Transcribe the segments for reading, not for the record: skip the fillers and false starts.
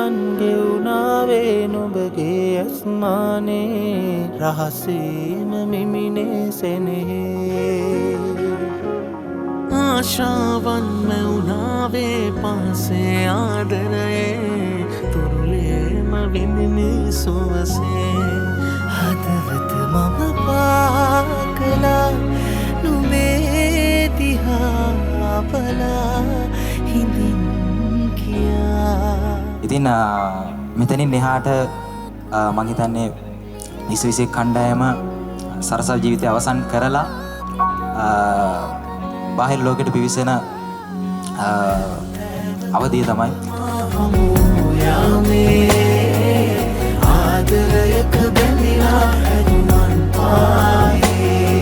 රන් ගෙවුනාවේ නුඹගේ අස්මානේ රහසේම මිමිනේ සෙනෙහේ ආශාවන් මැවුනාවේ පාසේ ආදරයේ තුරුලේම විඳිනේ සුවසේ හදවත මම පාකලා නුඹේ දිහා බලා හිඳින් කියා. ඉතින් මෙතනින් එහාට මම හිතන්නේ විශ්වවිද්‍යාල කණ්ඩායම සරසවි ජීවිතය අවසන් කරලා බාහිර ලෝකෙට පිවිසෙන අවධිය තමයි ආදරයක බැඳිලා හැදුනන් පායේ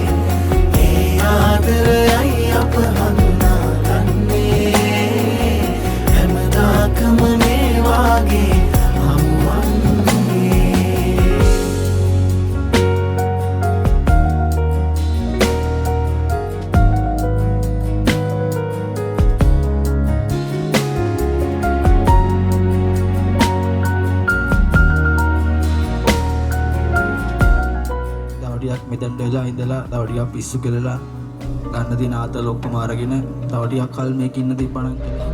ඒ ආදරයයි අප හඳුනාගන්නේ හැමදාකම මේ වාගේ මෙතෙන්ට වෙලා ඉඳලා තව ටිකක් පිස්සු කෙලලා ගන්න දින ආතල ඔක්කොම අරගෙන තව ටිකක් කල් මේක ඉන්න දීපණක් කියලා.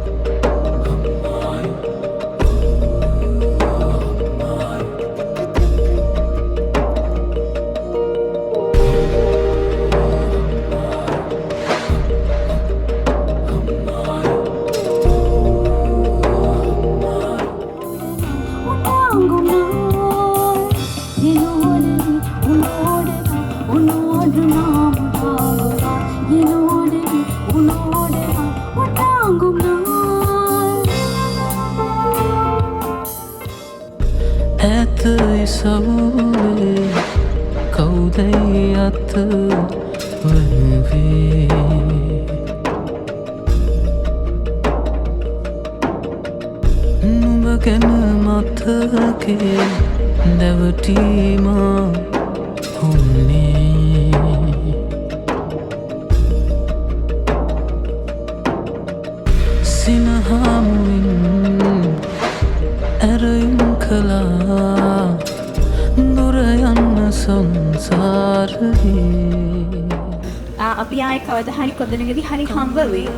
අපි ආයේ කවදා හරි කොතනකදී හරි හම්බ වෙයි.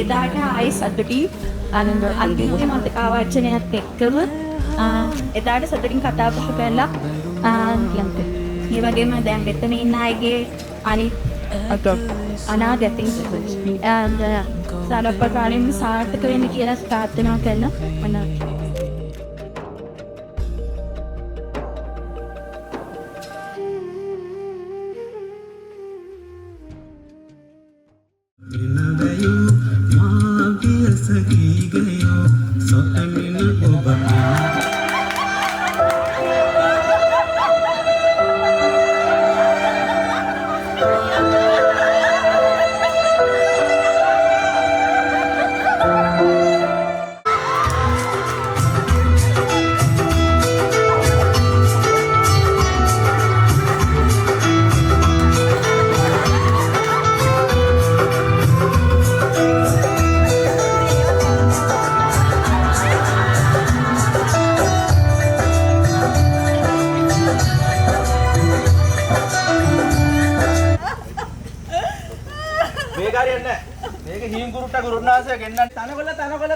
එදාට ආයේ සතුටි අන්තිමේ මතකාවචනයත් එක්කම එදාට සතුටින් කතා බහ කරලා කියන්න. ඒ වගේම දැන් මෙතන ඉන්න අයගේ අනිත් අනාගතේ සාරපකාරින් සාර්ථක වෙන්න කියලා ප්‍රාර්ථනා කරනවා.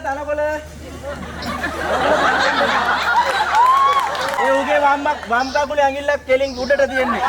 තනකොළ ඒ උගේ වම් කකුලේ ඇඟිල්ලක් කෙලින් උඩට තියෙන්නේ